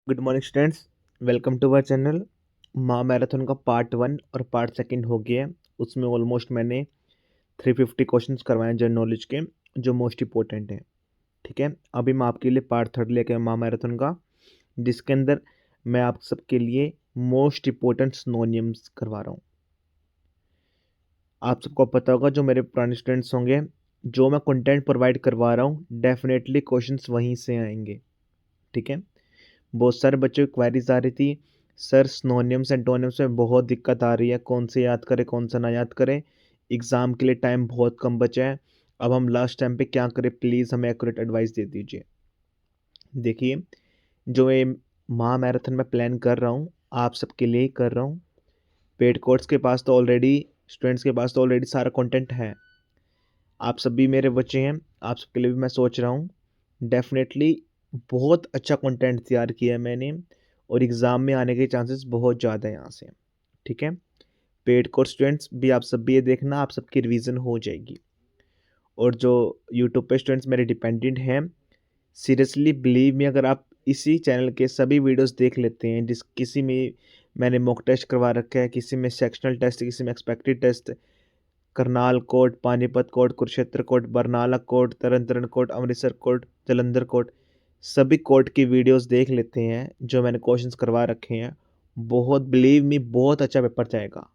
Good morning students, welcome to our channel. माँ marathon का part 1 और पार्ट 2 हो गया है। उसमें ऑलमोस्ट मैंने 350 क्वेश्चंस करवाए हैं जनरल नॉलेज के, जो मोस्ट इंपॉर्टेंट हैं। ठीक है, अभी मैं आपके लिए पार्ट 3 लेके आया माँ मैराथन का, जिसके अंदर मैं आप सबके लिए मोस्ट इंपॉर्टेंट सिनोनिम्स करवा रहा हूँ। आप सबको पता होगा, जो मेरे पुराने स्टूडेंट्स होंगे, जो मैं कंटेंट प्रोवाइड करवा रहा हूँ डेफिनेटली क्वेश्चंस वहीं से आएंगे। ठीक है, बहुत सारे बच्चों की क्वेरीज आ रही थी, सर सिनोनिम्स एंटोनिम्स में बहुत दिक्कत आ रही है, कौन से याद करें कौन सा ना याद करें, एग्ज़ाम के लिए टाइम बहुत कम बचा है, अब हम लास्ट टाइम पे क्या करें, प्लीज़ हमें एक्यूरेट एडवाइस दे दीजिए। देखिए, जो ये महा मैराथन में प्लान कर रहा हूँ, आप सबके लिए ही कर रहा हूँ। पेड कोर्स के पास तो ऑलरेडी, स्टूडेंट्स के पास तो ऑलरेडी सारा कंटेंट है। आप सब भी मेरे बच्चे हैं, आप सबके लिए भी मैं सोच रहा हूँ। डेफिनेटली बहुत अच्छा कंटेंट तैयार किया है मैंने, और एग्ज़ाम में आने के चांसेस बहुत ज़्यादा है यहाँ से। ठीक है, पेड कोर्स स्टूडेंट्स भी आप सब भी ये देखना, आप सबकी रिवीजन हो जाएगी। और जो यूट्यूब पे स्टूडेंट्स मेरे डिपेंडेंट हैं, सीरियसली बिलीव मी, अगर आप इसी चैनल के सभी वीडियोस देख लेते हैं, जिस किसी में मैंने मॉक टेस्ट करवा रखा है, किसी में सेक्शनल टेस्ट, किसी में expected test, Karnal court, Panipat court, Kurukshetra court, Barnala court, Tarn Taran court, Amritsar court, Jalandhar court, सभी कोर्ट की वीडियोस देख लेते हैं जो मैंने क्वेश्चंस करवा रखे हैं। बहुत बिलीव मी, बहुत अच्छा पेपर जाएगा।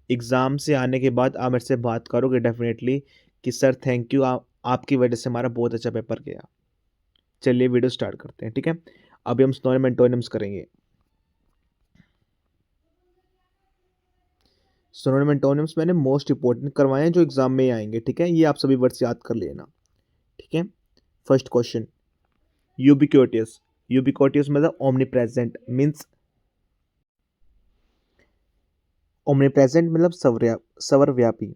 एग्ज़ाम से आने के बाद आप मेरे से बात करोगे डेफिनेटली कि सर थैंक यू, आपकी वजह से हमारा बहुत अच्छा पेपर गया। चलिए वीडियो स्टार्ट करते हैं। ठीक है, अभी हम सिनोनिम एंटोनिम्स करेंगे। सिनोनिम एंटोनिम्स मैंने मोस्ट इंपॉर्टेंट करवाए हैं, जो एग्जाम में आएंगे। ठीक है, ये आप सभी वर्ड्स याद कर लेना। ठीक है, फर्स्ट क्वेश्चन, यूबिक्विटस। यूबिक्विटस मतलब omni present, means omni present मतलब सर्वव्यापी।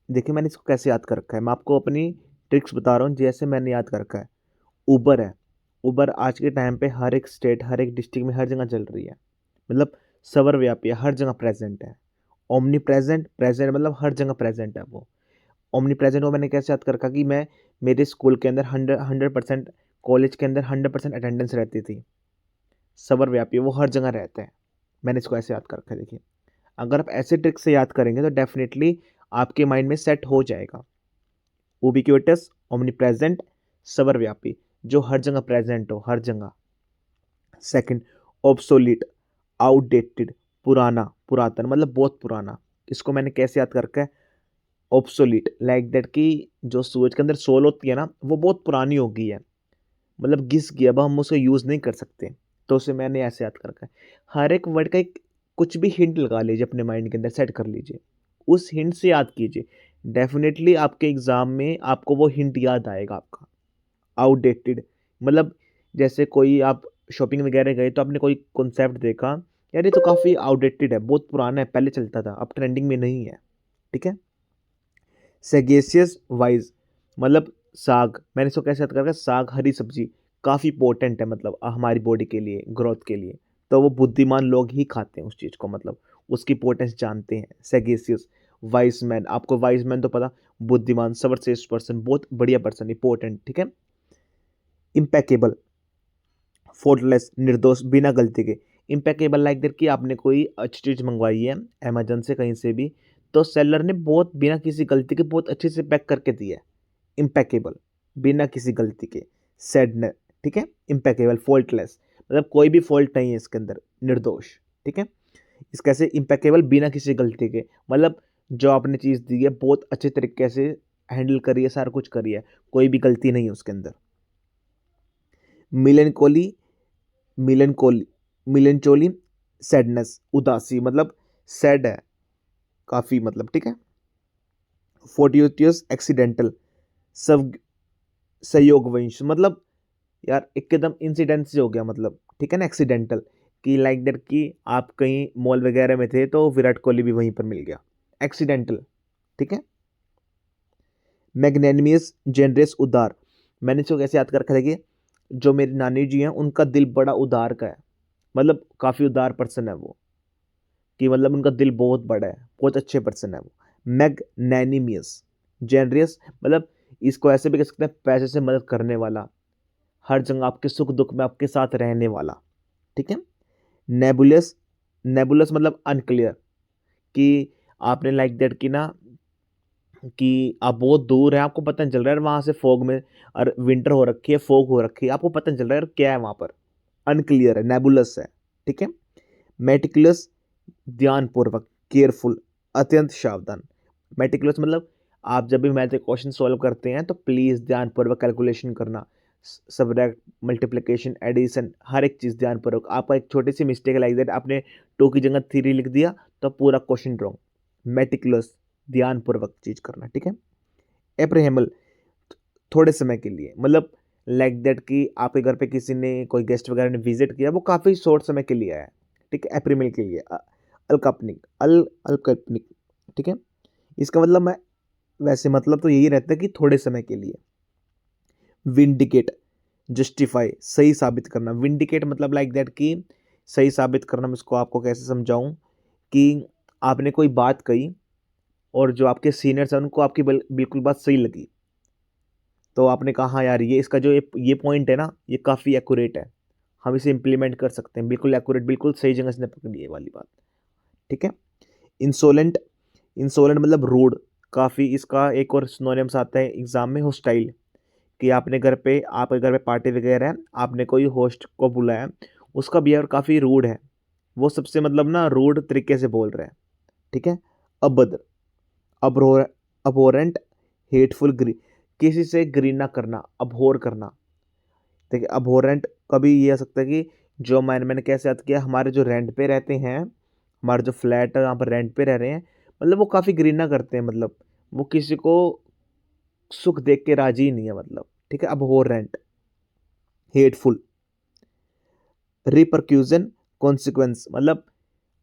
देखिए मैंने इसको कैसे याद कर रखा है, मैं आपको अपनी ट्रिक्स बता रहा हूँ जैसे मैंने याद कर रखा है। उबर है, उबर आज के टाइम पे हर एक स्टेट, हर एक डिस्ट्रिक्ट में, हर जगह चल रही है, मतलब सर्वव्यापी है, हर जगह प्रेजेंट है। ओमनी प्रेजेंट, प्रेजेंट मतलब हर जगह प्रेजेंट है वो। ओमनी प्रेजेंट को मैंने कैसे याद कर रखा कि मैं, मेरे स्कूल के अंदर 100%, कॉलेज के अंदर 100% अटेंडेंस रहती थी। सर्वव्यापी, वो हर जगह रहता है। मैंने इसको ऐसे याद कर रखा है। देखिए, अगर आप ऐसे ट्रिक से याद करेंगे तो डेफिनेटली आपके माइंड में सेट हो जाएगा। उबिक्विटस, ओमनी प्रेजेंट, सर्वव्यापी, जो हर जगह प्रेजेंट हो, हर जगह। सेकंड, ऑब्सोलीट, आउटडेटेड, पुराना, पुरातन मतलब बहुत पुराना। इसको मैंने कैसे याद कर रखा है, ऑब्सोलीट लाइक दैट कि जो सूरज के अंदर सोल होती है ना, वो बहुत पुरानी हो गई है, मतलब घिस गई, अब हम उसको यूज़ नहीं कर सकते। तो उसे मैंने ऐसे याद कर रखा है। हर एक वर्ड का एक कुछ भी हिंट लगा लीजिए, अपने माइंड के अंदर सेट कर लीजिए, उस हिंट से याद कीजिए। डेफिनेटली आपके एग्जाम में आपको वो हिंट याद आएगा आपका। आउटडेटेड मतलब, जैसे कोई आप शॉपिंग वगैरह गए तो आपने कोई कॉन्सेप्ट देखा, यार ये तो काफ़ी आउटडेटेड है, बहुत पुराना है, पहले चलता था, अब ट्रेंडिंग में नहीं है। ठीक है, सेगेसियस वाइज मतलब साग, मैंने इसको कैसे याद कर रखा है, साग हरी सब्जी काफ़ी इंपॉर्टेंट है, मतलब हमारी बॉडी के लिए, ग्रोथ के लिए। तो वो बुद्धिमान लोग ही खाते हैं उस चीज़ को, मतलब उसकी इंपॉर्टेंस जानते हैं। सेगेसियस, वाइज मैन, आपको वाइज मैन तो पता, बुद्धिमान, सर्वश्रेष्ठ पर्सन, बहुत बढ़िया पर्सन, इंपॉर्टेंट। ठीक है, इम्पेकेबल, फॉल्टलेस, निर्दोष, बिना गलती के। इम्पेकेबल लाइक दैट कि आपने कोई अच्छी चीज़ मंगवाई है अमेजन से, कहीं से भी, तो सेलर ने बहुत बिना किसी गलती के बहुत अच्छे से पैक करके दिया है। इम्पेकेबल, बिना किसी गलती के। सैडनेस, ठीक है, इम्पेकेबल, फॉल्टलेस मतलब कोई भी फॉल्ट नहीं है इसके अंदर, निर्दोष। ठीक है, इस कैसे इम्पेकेबल, बिना किसी गलती के मतलब जो आपने चीज़ दी है बहुत अच्छे तरीके से हैंडल करी है, सारा कुछ करी है, कोई भी गलती नहीं है उसके अंदर। मिलेनकोली, मिलेनकोली, मिलेनचोली, सैडनेस, उदासी मतलब सैड है काफ़ी, मतलब। ठीक है, फोर्टियोटियस, एक्सीडेंटल, सब संयोगवंश मतलब यार एकदम इंसिडेंट से हो गया, मतलब। ठीक है ना, एक्सीडेंटल कि लाइक दैट कि आप कहीं मॉल वगैरह में थे तो विराट कोहली भी वहीं पर मिल गया, एक्सीडेंटल। ठीक है, मैग्नेनिमियस, जेनरस, उदार, मैंने इसको कैसे याद कर रखा था कि जो मेरी नानी जी हैं उनका दिल बड़ा उदार का है, मतलब काफ़ी उदार पर्सन है वो, कि मतलब उनका दिल बहुत बड़ा है, बहुत अच्छे पर्सन है वो। मैग्नेनिमियस, जेनरियस मतलब इसको ऐसे भी कह सकते हैं, पैसे से मदद करने वाला, हर जगह आपके सुख दुख में आपके साथ रहने वाला। ठीक है। नेबुलस, नेबुलस मतलब अनक्लियर, कि आपने लाइक दैट कि ना कि आप बहुत दूर हैं, आपको पता नहीं चल रहा है वहाँ से फॉग में, और विंटर हो रखी है, फॉग हो रखी है, आपको पता नहीं चल रहा है क्या है वहाँ पर, अनक्लियर है, नेबुलस है। ठीक है। मेटिकुलस, ध्यानपूर्वक, केयरफुल, अत्यंत सावधान। मेटिकुलस मतलब आप जब भी मैथ के क्वेश्चन सॉल्व करते हैं तो प्लीज़ ध्यानपूर्वक कैलकुलेशन करना, सब्ट्रैक्ट, मल्टीप्लिकेशन, एडिशन, हर एक चीज़ ध्यानपूर्वक। आपका एक छोटी सी मिस्टेक लाइक दैट, आपने 2 की जगह 3 लिख दिया तो पूरा क्वेश्चन रॉन्ग। मेटिकुलस, ध्यानपूर्वक चीज़ करना। ठीक है। एप्रीहेबल, थोड़े समय के लिए, मतलब लाइक दैट कि आपके घर पे किसी ने, कोई गेस्ट वगैरह ने विजिट किया, वो काफ़ी शॉर्ट समय के लिए आया। ठीक है। एप्रीमेल के लिए अल्कापनिक, अल्काल्पनिक। ठीक है। इसका मतलब मैं, वैसे मतलब तो यही रहता है कि थोड़े समय के लिए। विंडिकेट, जस्टिफाई, सही साबित करना। विंडिकेट मतलब लाइक दैट कि सही साबित करना। मैं इसको आपको कैसे समझाऊं, कि आपने कोई बात कही और जो आपके सीनियर्स हैं उनको आपकी बिल्कुल बात सही लगी, तो आपने कहा हाँ यार, ये इसका जो ये पॉइंट है ना, ये काफ़ी एक्यूरेट है, हम इसे इम्प्लीमेंट कर सकते हैं, बिल्कुल एक्यूरेट, बिल्कुल सही जगह से पकड़ी है वाली बात। ठीक है। इंसोलेंट, इंसोलेंट मतलब रूड, काफ़ी, इसका एक और सिनोनिम्स आता है एग्जाम में, हॉस्टाइल, कि आपने घर पे, आपके घर पे पार्टी वगैरह है, आपने कोई होस्ट को बुलाया, उसका बिहेवियर काफ़ी रूड है, वो सबसे मतलब ना रूड तरीके से बोल रहा है। ठीक है। अभद्र, अब्रोर, अबोरेंट, हेटफुल, किसी से घृणा करना, अबोर करना। देखिए अबोरेंट कभी ये आ सकता है कि जो मैंने कैसे याद किया, हमारे जो रेंट पे रहते हैं, हमारा जो फ्लैट है, यहाँ पर रेंट पे रह रहे हैं, मतलब वो काफ़ी घृणा करते हैं, मतलब वो किसी को सुख देख के राजी ही नहीं है, मतलब। ठीक है। अबोरेंट, हेटफुल। रिपरक्यूजन, कॉन्सिक्वेंस मतलब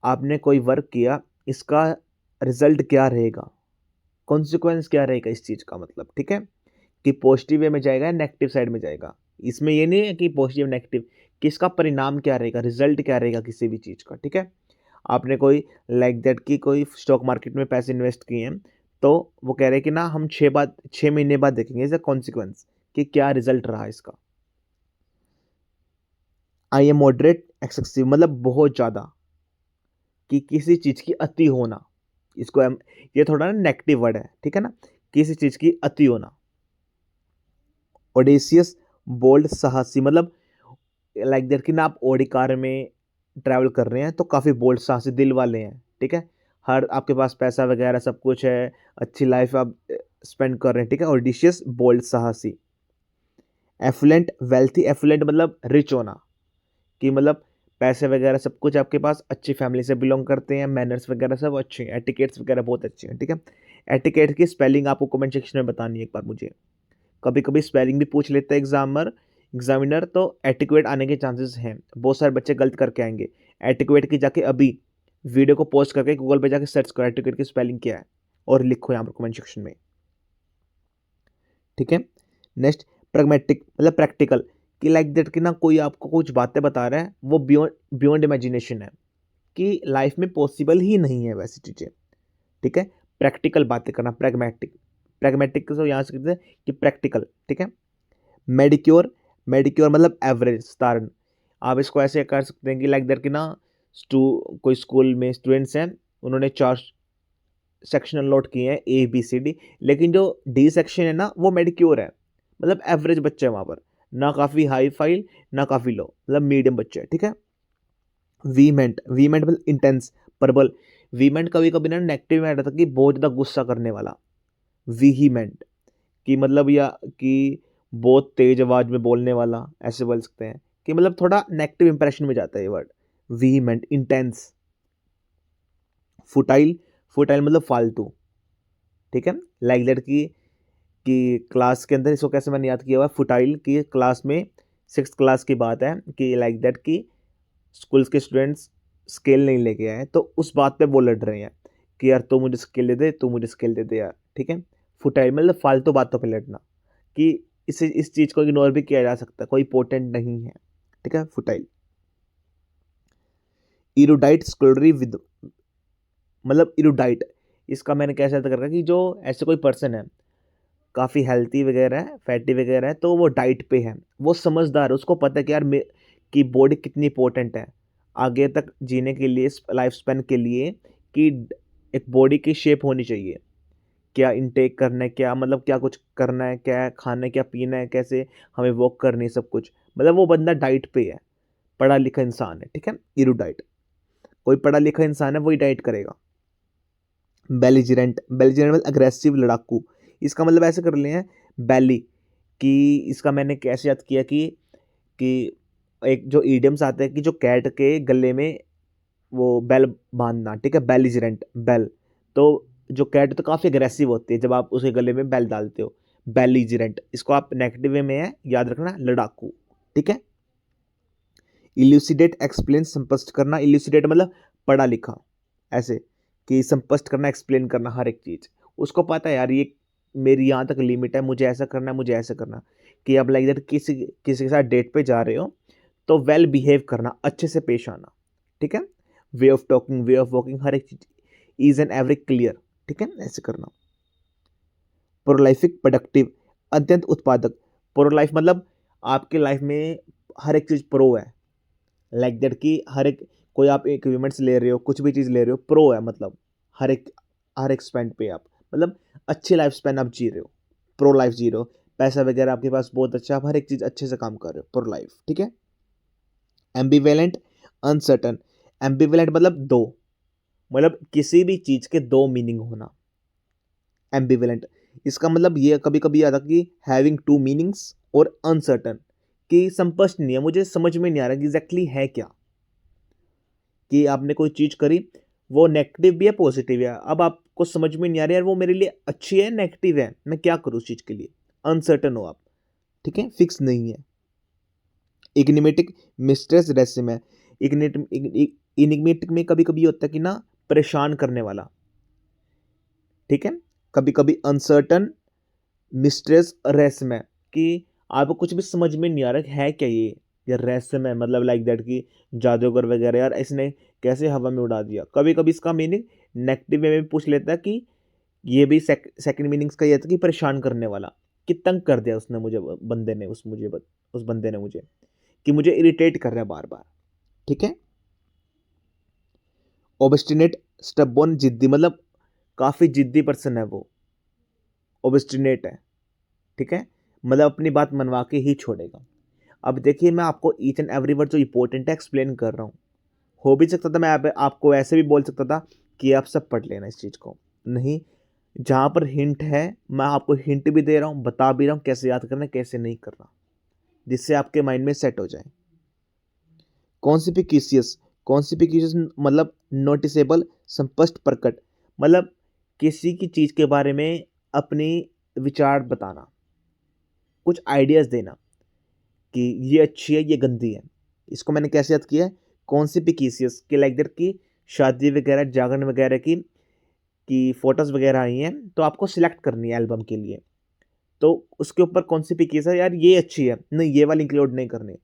आपने कोई वर्क किया, इसका रिजल्ट क्या रहेगा, कॉन्सिक्वेंस क्या रहेगा इस चीज़ का, मतलब। ठीक है। कि पॉजिटिव वे में जाएगा या नेगेटिव साइड में जाएगा, इसमें ये नहीं है कि पॉजिटिव नेगेटिव, कि इसका परिणाम क्या रहेगा, रिजल्ट क्या रहेगा किसी भी चीज़ का। ठीक है। आपने कोई लाइक दैट कि कोई स्टॉक मार्केट में पैसे इन्वेस्ट किए हैं, तो वो कह रहे हैं कि ना हम 6 महीने बाद देखेंगे इसका कॉन्सिक्वेंस, कि क्या रिजल्ट रहा इसका। आई एम मॉडरेट, एक्सेसिव मतलब बहुत ज़्यादा, कि किसी चीज़ की अति होना, इसको हम, ये थोड़ा ना नेगेटिव वर्ड है, ठीक है ना, किसी चीज़ की अति होना। ओडेसियस, बोल्ड, साहसी मतलब लाइक दैट कि ना आप ओडी कार में ट्रैवल कर रहे हैं तो काफ़ी बोल्ड, साहसी दिल वाले हैं। ठीक है। हर आपके पास पैसा वगैरह सब कुछ है, अच्छी लाइफ आप स्पेंड कर रहे हैं। ठीक है। ओडिशियस, बोल्ड, साहसी। एफुलेंट, वेल्थी, एफुलेंट मतलब रिच होना, कि मतलब पैसे वगैरह सब कुछ आपके पास, अच्छी फैमिली से बिलोंग करते हैं, मैनर्स वगैरह सब अच्छे हैं, एटिकेट्स वगैरह बहुत अच्छे हैं। ठीक है। एटिकेट की स्पेलिंग आपको कमेंट सेक्शन में बतानी है एक बार मुझे, कभी कभी स्पेलिंग भी पूछ लेते हैं एग्जामिनर, तो एटिक्वेट आने के चांसेस हैं, बहुत सारे बच्चे गलत करके आएंगे। एटिक्वेट की जाके अभी वीडियो को पोस्ट करके गूगल पे जाके सर्च करो एटिक्वेट की स्पेलिंग क्या है, और लिखो यहाँ पर कमेंट सेक्शन में। ठीक है। नेक्स्ट, प्रैग्मेटिक मतलब प्रैक्टिकल, कि लाइक दैट कि ना कोई आपको कुछ बातें बता रहा है, वो बियॉन्ड बियॉन्ड इमेजिनेशन है, कि लाइफ में पॉसिबल ही नहीं है वैसी चीज़ें। ठीक है। प्रैक्टिकल बातें करना, प्रैग्मेटिक, प्रैग्मेटिक को यहाँ से कहते हैं कि प्रैक्टिकल। ठीक है। मेडिक्योर, मेडिक्योर मतलब एवरेज, साधारण। आप इसको ऐसे कर सकते हैं कि लाइक दैट कि ना कोई स्कूल में स्टूडेंट्स हैं, उन्होंने 4 सेक्शन अलॉट किए हैं, ए बी सी डी, लेकिन जो डी सेक्शन है ना वो मेडिक्योर है, मतलब एवरेज बच्चे हैं वहाँ पर, ना काफ़ी हाई फाई ना काफ़ी लो, मतलब मीडियम बच्चे हैं। ठीक है। वीमेंट, वीमेंट मतलब इंटेंस, प्रबल। वीमेंट कभी कभी ना नेगेटिव में आ रहा था कि बहुत ज़्यादा गुस्सा करने वाला। वीहीमेंट, कि मतलब या कि बहुत तेज आवाज में बोलने वाला, ऐसे बोल सकते हैं, कि मतलब थोड़ा नेगेटिव इंप्रेशन में जाता है ये वर्ड। वीहीमेंट, इंटेंस। फुटाइल, फुटाइल मतलब फालतू। ठीक है। लाइक दैट कि क्लास के अंदर, इसको कैसे मैंने याद किया हुआ है, फुटाइल की क्लास में, 6th क्लास की बात है, कि लाइक दैट कि स्कूल्स के स्टूडेंट्स स्केल नहीं लेके आए, तो उस बात पे वो लड़ रहे हैं कि यार तू मुझे स्केल दे दे, तू मुझे स्केल दे दे यार। ठीक है। फुटाइल मतलब फालतू बातों पे लड़ना, कि इस चीज़ को इग्नोर भी किया जा सकता है, कोई इंपॉर्टेंट नहीं है। ठीक है। फुटाइल। इरुडाइट, स्कॉलरी विद मतलब इरुडाइट, इसका मैंने कैसे याद कर रखा कि जो ऐसे कोई पर्सन है, काफ़ी हेल्थी वगैरह है, फैटी वगैरह है, तो वो डाइट पे है, वो समझदार है, उसको पता है कि यार कि बॉडी कितनी इंपॉर्टेंट है आगे तक जीने के लिए, लाइफ स्पैन के लिए, कि एक बॉडी की शेप होनी चाहिए। क्या इनटेक करना है, क्या मतलब क्या कुछ करना है, क्या खाना है, क्या पीना है, कैसे हमें वॉक करनी है, सब कुछ। मतलब वो बंदा डाइट पे है, पढ़ा लिखा इंसान है, ठीक है, इरूडाइट। कोई पढ़ा लिखा इंसान है वही डाइट करेगा। बेलिजरेंट, बेलिजरेंट मतलब अग्रेसिव, लड़ाकू। इसका मतलब ऐसे कर लिए हैं बैली, कि इसका मैंने कैसे याद किया कि एक जो ईडियम्स आते हैं कि जो कैट के गले में वो बेल बांधना, ठीक है, बेलिजरेंट बेल। तो जो कैट तो काफ़ी अग्रेसिव होती है जब आप उसके गले में बेल डालते हो। बेलिजरेंट, इसको आप नेगेटिव वे में है, याद रखना, लड़ाकू, ठीक है। इल्यूसिडेट, एक्सप्लेन, संस्पष्ट करना। इल्यूसिडेट मतलब पढ़ा लिखा, ऐसे कि संस्पष्ट करना, एक्सप्लेन करना हर एक चीज़। उसको पता है यार ये मेरी यहाँ तक लिमिट है, मुझे ऐसा करना है, मुझे ऐसा करना। कि अब लाइक दैट किसी किसी के साथ डेट पे जा रहे हो तो वेल बिहेव करना, अच्छे से पेश आना, ठीक है। Way of talking, way of walking, हर एक चीज इज एंड एवरी क्लियर, ठीक है, ऐसे करना। प्रोलाइफिक, प्रोडक्टिव, अत्यंत उत्पादक। प्रोलाइफ मतलब आपके लाइफ में हर एक चीज़ प्रो है, लाइक दैट कि हर एक, कोई आप इक्विपमेंट्स ले रहे हो, कुछ भी चीज़ ले रहे हो, प्रो है मतलब हर एक स्पेंड पे आप, मतलब अच्छी लाइफ स्पेन आप जी रहे हो, प्रो लाइफ जी रहे हो। पैसा वगैरह आपके पास बहुत अच्छा, आप हर एक चीज़ अच्छे से काम कर रहे हो, प्रो लाइफ, ठीक है। एम्बिवेलेंट, अनसर्टन। एम्बिवेलेंट मतलब दो, मतलब किसी भी चीज़ के दो मीनिंग होना। एम्बिवेलेंट, इसका मतलब ये कभी कभी आता कि हैविंग टू मीनिंग्स, और अनसर्टन कि स्पष्ट नहीं है, मुझे समझ में नहीं आ रहा कि एग्जैक्टली है क्या। कि आपने कोई चीज़ करी, वो नेगेटिव भी है, पॉजिटिव है, अब आपको समझ में नहीं आ रहा यार वो मेरे लिए अच्छी है, नेगेटिव है, मैं क्या करूँ उस चीज़ के लिए। अनसर्टन हो आप, ठीक है, फिक्स नहीं है। इग्निमेटिक, मिस्ट्रेस, रहस्यमय है। इनिग्मेटिक में कभी कभी होता है कि ना परेशान करने वाला, ठीक है। कभी कभी अनसर्टन, मिस्ट्रेस, रहस्यमय, कि आपको कुछ भी समझ में नहीं आ रहा है क्या ये रहस्यमय मतलब लाइक दैट कि जादूगर वगैरह, यार इसने कैसे हवा में उड़ा दिया। कभी कभी इसका मीनिंग नेगेटिव वे में पूछ लेता है कि ये भी सेकंड मीनिंग्स का ये था कि परेशान करने वाला, कि तंग कर दिया उसने मुझे, बंदे ने उस बंदे ने मुझे, कि मुझे इरिटेट कर रहा है बार बार, ठीक है। ओबस्टिनेट, स्टबबोर्न, जिद्दी, मतलब काफ़ी जिद्दी पर्सन है वो, ओबस्टिनेट है, ठीक है, मतलब अपनी बात मनवा के ही छोड़ेगा। अब देखिए मैं आपको ईच एंड एवरी वर्ड जो इंपॉर्टेंट है एक्सप्लेन कर रहा हूँ। हो भी सकता था मैं आपको ऐसे भी बोल सकता था कि आप सब पढ़ लेना इस चीज़ को, नहीं, जहाँ पर हिंट है मैं आपको हिंट भी दे रहा हूँ, बता भी रहा हूँ कैसे याद करना है, कैसे नहीं करना, जिससे आपके माइंड में सेट हो जाए। कॉन्सिपिक्यूसियस, कॉन्सिपिक्यूसियस मतलब नोटिसेबल, स्पष्ट, प्रकट, मतलब किसी की चीज़ के बारे में अपनी विचार बताना, कुछ आइडियाज़ देना कि ये अच्छी है, ये गंदी है। इसको मैंने कैसे याद किया है, कॉन्सिपिक्यूसियस के लाइक दैट की शादी वगैरह, जागरण वगैरह की फ़ोटोज़ वगैरह आई हैं, तो आपको सिलेक्ट करनी है एल्बम के लिए, तो उसके ऊपर कॉन्सिपिक्यूसियस, यार ये अच्छी है, नहीं ये वाली इंक्लूड नहीं करनी,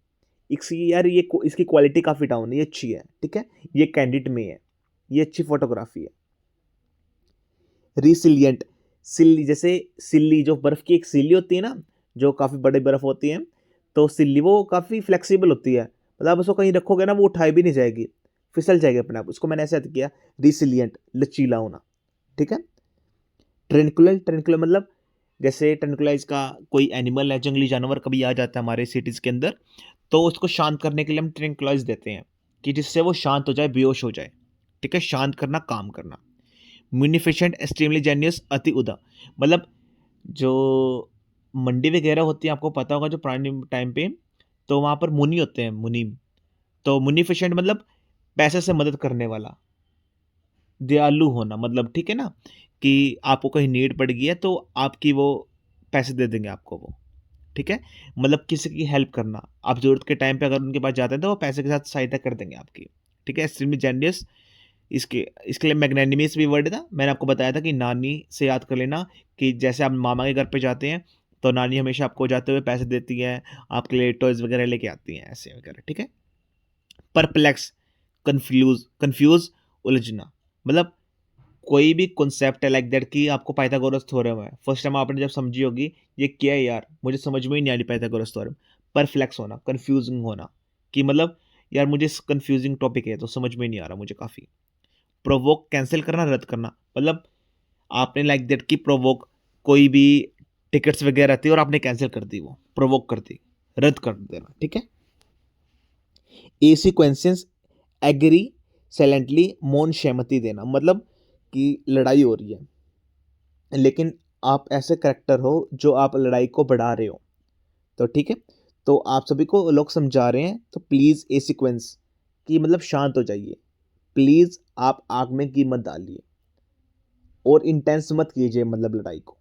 इसकी यार इसकी क्वालिटी काफ़ी डाउन है, ये अच्छी है, ठीक है, ये कैंडिड में है, ये अच्छी फोटोग्राफी है। रिसिलियंट, सिल्ली, जैसे सिल्ली जो बर्फ़ की एक सिल्ली होती है ना, जो काफ़ी बड़ी बर्फ़ होती है, तो सिल्ली वो काफ़ी फ्लेक्सिबल होती है, मतलब उसको कहीं रखोगे ना वो उठाई भी नहीं जाएगी, फिसल जाएगी अपने आप। उसको मैंने ऐसे याद किया, रिसिलियंट, लचीला होना, ठीक है। ट्रेंकुलर, ट्रेंकुलर मतलब जैसे ट्रेंकुलाइज का कोई एनिमल है, जंगली जानवर कभी आ जाता है हमारे सिटीज़ के अंदर, तो उसको शांत करने के लिए हम ट्रेंकुलाइज देते हैं, कि जिससे वो शांत हो जाए, बेहोश हो जाए, ठीक है, शांत करना, काम करना। म्यूनिफिशेंट, एक्सट्रीमली जेनियस, अति उदा, मतलब जो मंडी वगैरह होती है, आपको पता होगा जो पुराने टाइम पे, तो वहाँ पर मुनि होते हैं, मुनि। तो मुनिफिशेंट मतलब पैसे से मदद करने वाला, दयालु होना, मतलब ठीक है ना, कि आपको कहीं नीड पड़ गई है तो आपकी वो पैसे दे देंगे आपको वो, ठीक है, मतलब किसी की हेल्प करना, आप ज़रूरत के टाइम पे अगर उनके पास जाते हैं तो वो पैसे के साथ सहायता कर देंगे आपकी, ठीक है। एक्सट्रीमली जेनियस, इसके इसके लिए मैग्नेनिमस भी वर्ड था, मैंने आपको बताया था कि नानी से याद कर लेना, कि जैसे आप मामा के घर पे जाते हैं तो नानी हमेशा आपको जाते हुए पैसे देती है, आपके लिए टॉयज़ वगैरह लेके आती हैं, ऐसे वगैरह, ठीक है। परप्लेक्स, कंफ्यूज, उलझना, मतलब कोई भी कॉन्सेप्ट है लाइक दैट कि आपको पाइथागोरस थ्योरम है, फर्स्ट टाइम आपने जब समझी होगी ये क्या है यार, मुझे समझ में ही नहीं आ रही पाइथागोरस थ्योरम, परप्लेक्स होना, कंफ्यूजिंग होना, कि मतलब यार मुझे कंफ्यूजिंग टॉपिक है तो समझ में नहीं आ रहा मुझे काफ़ी। प्रोवोक कैंसिल करना, रद्द करना, मतलब आपने लाइक दैट कि प्रोवोक कोई भी टिकट्स वगैरह थी और आपने कैंसिल कर दी, वो प्रोवोक कर दी, रद्द कर देना, ठीक है। ए सीक्वेंसेस एग्री साइलेंटली मौन सहमति देना, मतलब कि लड़ाई हो रही है लेकिन आप ऐसे करेक्टर हो जो आप लड़ाई को बढ़ा रहे हो, तो ठीक है, तो आप सभी को लोग समझा रहे हैं तो प्लीज़ ए सीक्वेंस कि मतलब शांत हो जाइए, प्लीज़ आप आग में घी मत डालिए और इंटेंस मत कीजिए मतलब लड़ाई को,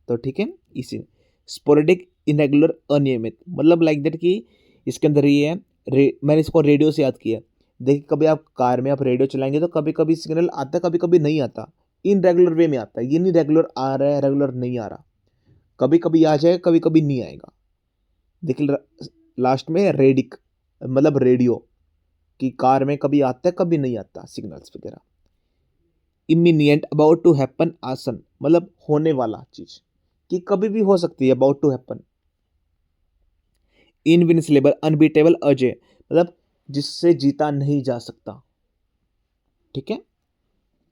तो ठीक है। इसी स्पोरेडिक इरेगुलर अनियमित, मतलब लाइक दैट कि इसके अंदर ये है मैंने इसको रेडियो से याद किया। देखिए कभी आप कार में आप रेडियो चलाएंगे तो कभी कभी सिग्नल आता है, कभी कभी नहीं आता, इन रेगुलर वे में आता है, ये नहीं रेगुलर आ रहा है रेगुलर नहीं आ रहा, कभी कभी आ जाएगा कभी कभी नहीं आएगा। देखिए लास्ट में रेडिक मतलब रेडियो कि कार में कभी आता है कभी नहीं आता सिग्नल्स वगैरह। इमिनिएंट अबाउट टू हैपन आसन, मतलब होने वाला चीज कि कभी भी हो सकती है, about to happen. Invincible unbeatable Ajay, मतलब जिससे जीता नहीं जा सकता, ठीक है,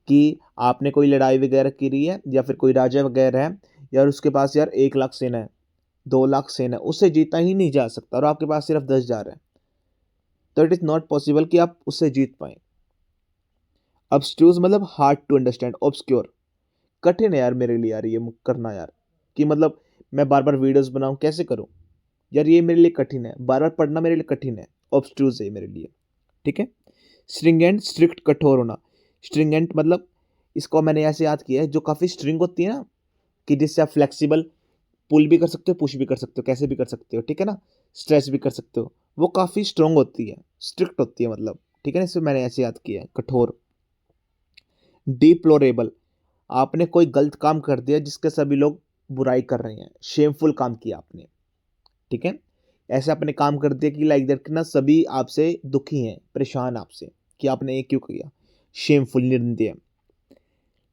कि आपने कोई लड़ाई वगैरह करी है या फिर कोई राजा वगैरह है यार उसके पास यार 1 लाख सेना है, 2 लाख सेना है, उससे जीता ही नहीं जा सकता और आपके पास सिर्फ 10,000 है, तो इट इज नॉट पॉसिबल कि आप उससे जीत पाए। अब्स्ट्यूज मतलब हार्ड टू अंडरस्टैंड, ऑब्सक्योर कठिन है यार मेरे लिए यार ये करना यार, कि मतलब मैं बार बार वीडियोस बनाऊं कैसे करूं यार, ये मेरे लिए कठिन है, बार बार पढ़ना मेरे लिए कठिन है, ऑब्स्ट्यूज है मेरे लिए, ठीक है। स्ट्रिंगेंट स्ट्रिक्ट कठोर होना, स्ट्रिंगेंट मतलब इसको मैंने ऐसे याद किया है, जो काफ़ी स्ट्रिंग होती है ना कि जिससे आप फ्लेक्सिबल पुल भी कर सकते हो पुश भी कर सकते हो कैसे भी कर सकते हो, ठीक है ना, स्ट्रेच भी कर सकते हो, वो काफ़ी स्ट्रॉन्ग होती है, स्ट्रिक्ट होती है मतलब, ठीक है ना, इसमें मैंने ऐसे याद किया है। कठोर डिप्लोरेबल, आपने कोई गलत काम कर दिया जिसके सभी लोग बुराई कर रहे हैं, शेमफुल काम किया आपने, ठीक है, ऐसे आपने काम कर दिया कि लाइक दैट ना सभी आपसे दुखी हैं परेशान आपसे कि आपने ये क्यों किया, शेमफुल निंदनीय।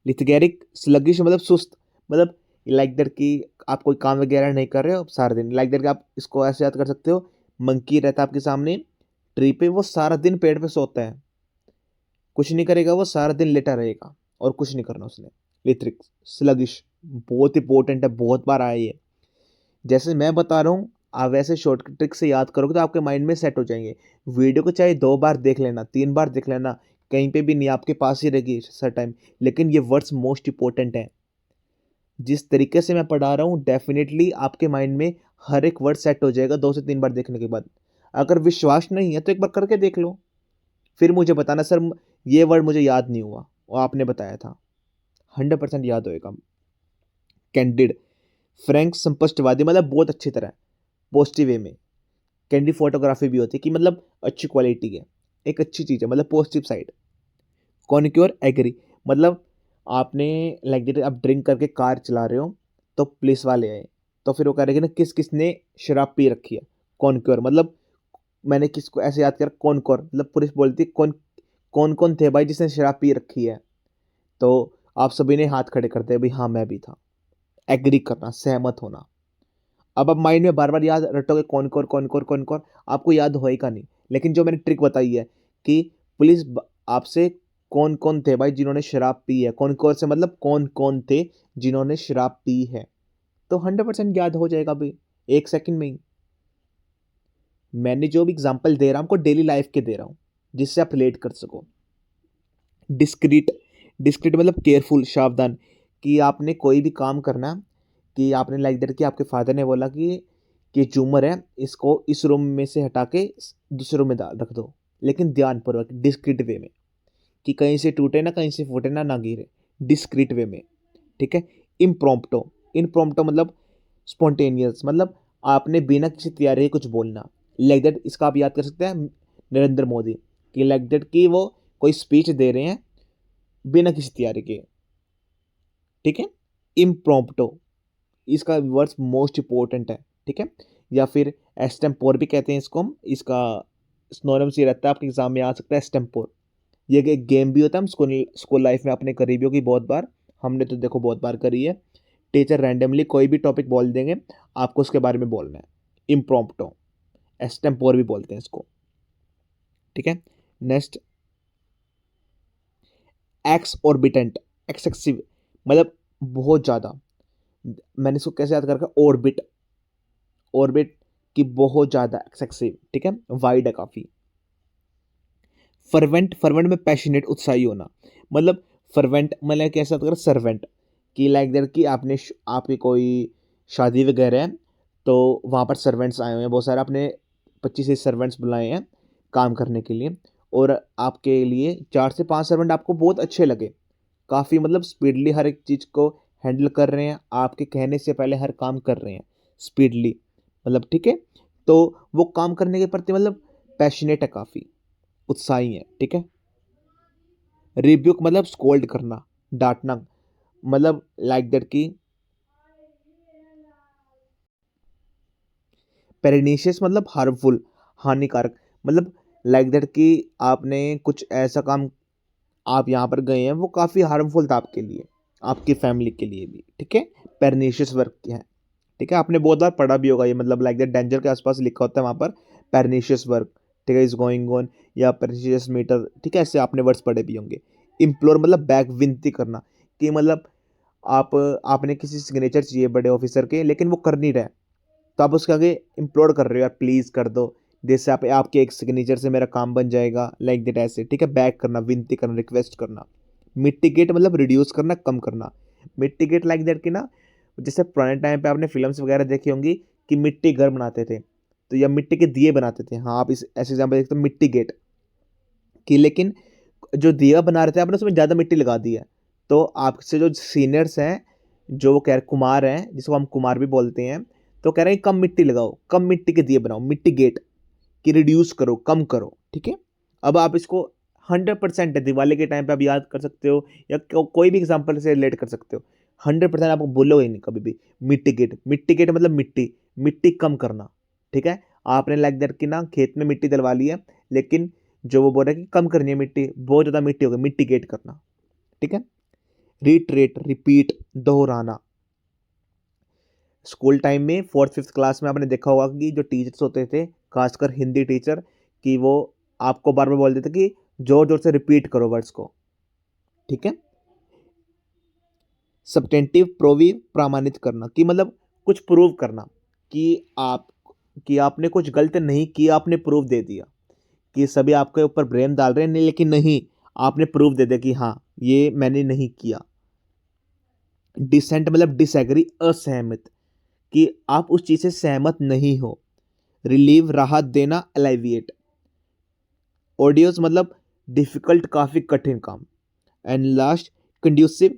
लिथगेरिक स्लगिश मतलब सुस्त, मतलब लाइक दैट कि आप कोई काम वगैरह नहीं कर रहे हो सारा दिन, लाइक दैट कि आप इसको ऐसे याद कर सकते हो, मंकी रहता है आपके सामने ट्री पे, वो सारा दिन पेड़ पे सोता है, कुछ नहीं करेगा, वो सारा दिन लेटा रहेगा और कुछ नहीं करना उसने। लिथरिक स्लगिश बहुत इंपॉर्टेंट है, बहुत बार आया ये, जैसे मैं बता रहा हूँ आप वैसे शॉर्ट ट्रिक से याद करोगे तो आपके माइंड में सेट हो जाएंगे। वीडियो को चाहे 2 बार देख लेना 3 बार देख लेना, कहीं पे भी नहीं, आपके पास ही रहेगी सर टाइम, लेकिन ये वर्ड्स मोस्ट इंपॉर्टेंट है। जिस तरीके से मैं पढ़ा रहा हूँ डेफिनेटली आपके माइंड में हर एक वर्ड सेट हो जाएगा 2 से 3 बार देखने के बाद। अगर विश्वास नहीं है तो एक बार करके देख लो, फिर मुझे बताना सर ये वर्ड मुझे याद नहीं हुआ और आपने बताया था, 100% याद होएगा। कैंडिड फ्रैंक संपष्टवादी, मतलब बहुत अच्छी तरह पॉजिटिव वे में। कैंडी फोटोग्राफी भी होती है कि मतलब अच्छी क्वालिटी है, एक अच्छी चीज़ है, मतलब पॉजिटिव साइड। कॉन्क्योर एग्री, मतलब आपने लाइक दैट आप ड्रिंक करके कार चला रहे हो तो पुलिस वाले आए तो फिर वो कह रहे कि ना किस किसने शराब पी रखी है, कॉन्क्योर मतलब मैंने किसको ऐसे याद किया, कॉनकोर मतलब पुलिस बोलती है कौन कौन कौन थे भाई जिसने शराब पी रखी है, तो आप सभी ने हाथ खड़े करते हैं भाई हाँ मैं भी था, एग्री करना सहमत होना। अब आप माइंड में बार बार याद रटोगे कौन कौन आपको याद होएगा नहीं, लेकिन जो मैंने ट्रिक बताई है कि पुलिस आपसे कौन कौन थे भाई जिन्होंने शराब पी है, कौन से मतलब कौन कौन थे जिन्होंने शराब पी है, तो 100% याद हो जाएगा भाई 1 सेकंड में ही। मैंने जो भी एग्जांपल दे रहा हूँ आपको डेली लाइफ के दे रहा हूँ जिससे आप रिलेट कर सको। डिस्क्रीट, डिस्क्रीट मतलब केयरफुल सावधान, कि आपने कोई भी काम करना, कि आपने लाइक दैट कि आपके फादर ने बोला कि झूमर है इसको इस रूम में से हटा के दूसरे रूम में डाल रख दो, लेकिन ध्यानपूर्वक डिस्क्रीट वे में, कि कहीं से टूटे ना कहीं से फूटे ना ना गिरे, डिस्क्रीट वे में, ठीक है। इम्प्रॉम्प्टो, इम्प्रॉम्प्टो मतलब स्पॉन्टेनियस, मतलब आपने बिना किसी तैयारी के कुछ बोलना, लाइक दैट इसका आप याद कर सकते हैं नरेंद्र मोदी, कि लाइक दैट कि वो कोई स्पीच दे रहे हैं बिना किसी तैयारी के, ठीक है। इम्प्रॉम्प्टो इसका वर्ड्स मोस्ट इंपॉर्टेंट है, ठीक है। या फिर एस्टेम्पोर भी कहते हैं इसको हम, इसका स्नोरम से रहता है आपके एग्जाम में आ सकता है एस्टेम्पोर। ये एक गेम भी होता है, हम स्कूल स्कूल लाइफ में आपने करी भी होगी बहुत बार, हमने तो देखो बहुत बार करी है। टीचर रैंडमली कोई भी टॉपिक बोल देंगे, आपको उसके बारे में बोलना है, इम्प्रॉम्प्टो एस्टेम्पोर भी बोलते हैं इसको। ठीक है। नेक्स्ट एक्सऑर्बिटेंट, एक्सेसिव मतलब बहुत ज़्यादा। मैंने इसको कैसे याद कर रखा है, ऑर्बिट, ऑर्बिट की बहुत ज़्यादा एक्सेसिव, ठीक है, वाइड है काफ़ी। फर्वेंट, फर्वेंट में पैशनेट, उत्साही होना, मतलब फर्वेंट मतलब कैसे याद कर, सर्वेंट कि लाइक दैट कि आपकी कोई शादी वगैरह है तो वहाँ पर सर्वेंट्स आए हुए हैं बहुत सारे, आपने 25 सर्वेंट्स बुलाए हैं काम करने के लिए, और आपके लिए 4 से 5 सर्वेंट आपको बहुत अच्छे लगे, काफ़ी मतलब स्पीडली हर एक चीज़ को हैंडल कर रहे हैं, आपके कहने से पहले हर काम कर रहे हैं स्पीडली, मतलब ठीक है। तो वो काम करने के प्रति मतलब पैशनेट है काफ़ी, उत्साही है, ठीक है। रिब्यूक मतलब स्कोल्ड करना, डांटना, मतलब लाइक दैट कि पेरिनिशियस मतलब हार्मफुल, हानिकारक, मतलब लाइक दैट कि आपने कुछ ऐसा काम, आप यहाँ पर गए हैं वो काफ़ी हार्मफुल था आपके लिए, आपकी फैमिली के लिए भी, ठीक है। पेरिनिशियस वर्क है, ठीक है, आपने बहुत बार पढ़ा भी होगा ये, मतलब लाइक दैट डेंजर के आसपास लिखा होता है वहाँ पर पेरिनिशियस वर्क, ठीक है, इज गोइंग ऑन या पेरिनिशियस मीटर, ठीक है, ऐसे आपने वर्ड्स पढ़े भी होंगे। इम्प्लोर मतलब बैक, विनती करना, कि मतलब आप आपने किसी सिग्नेचर चाहिए बड़े ऑफिसर के लेकिन वो कर नहीं रहा है, तो आप उसके आगे इम्प्लोर कर रहे हो यार प्लीज़ कर दो, जैसे आप आपके एक सिग्नेचर से मेरा काम बन जाएगा, लाइक दैट ऐसे, ठीक है। बैक करना, विनती करना, रिक्वेस्ट करना। मिटिगेट मतलब रिड्यूस करना, कम करना। मिटिगेट लाइक दैट कि ना, जैसे पुराने टाइम पे आपने फिल्म्स वगैरह देखी होंगी कि मिट्टी घर बनाते थे तो या मिट्टी के दिए बनाते थे, हाँ आप इस ऐसे एग्जाम्पल देखते हो मिटिगेट कि, लेकिन जो दिया बना रहे थे आपने उसमें ज़्यादा मिट्टी लगा दी है, तो आपसे जो सीनियर्स हैं, जो वो कह रहे कुमार हैं, जिसको हम कुमार भी बोलते हैं, तो कह रहे हैं कम मिट्टी लगाओ, कम मिट्टी के दिए बनाओ, मिट्टी गेट कि रिड्यूस करो, कम करो, ठीक है। अब आप इसको 100% है, दिवाली के टाइम पे आप याद कर सकते हो या कोई भी एग्जांपल से रिलेट कर सकते हो, 100% आप बोलोगे नहीं कभी भी। मिट्टी गेट मतलब मिट्टी, मिट्टी कम करना, ठीक है। आपने लाइक दैट कि ना खेत में मिट्टी डलवा ली है, लेकिन जो वो बोल रहा है कि कम करनी है मिट्टी, बहुत ज़्यादा मिट्टी हो गई, मिट्टी गेट करना, ठीक है। रिट्रेट, रिपीट, दोहराना। स्कूल टाइम में 4th 5th क्लास में आपने देखा होगा कि जो टीचर्स होते थे, खासकर हिंदी टीचर, कि वो आपको बार बार बोल देते कि जोर जोर से रिपीट करो वर्ड्स को, ठीक है। सब्टेंटिव, प्रोविव, प्रमाणित करना, कि मतलब कुछ प्रूव करना कि आप, कि आपने कुछ गलत नहीं किया, आपने प्रूफ दे दिया, कि सभी आपके ऊपर ब्लेम डाल रहे हैं नहीं, लेकिन नहीं, आपने प्रूफ दे दिया कि हाँ ये मैंने नहीं किया। डिसेंट मतलब डिसएग्री, असहमत, कि आप उस चीज़ से सहमत नहीं हो। रिलीव राहत देना, अलाइविएट। ऑडियोस मतलब डिफिकल्ट, काफ़ी कठिन काम। And last conducive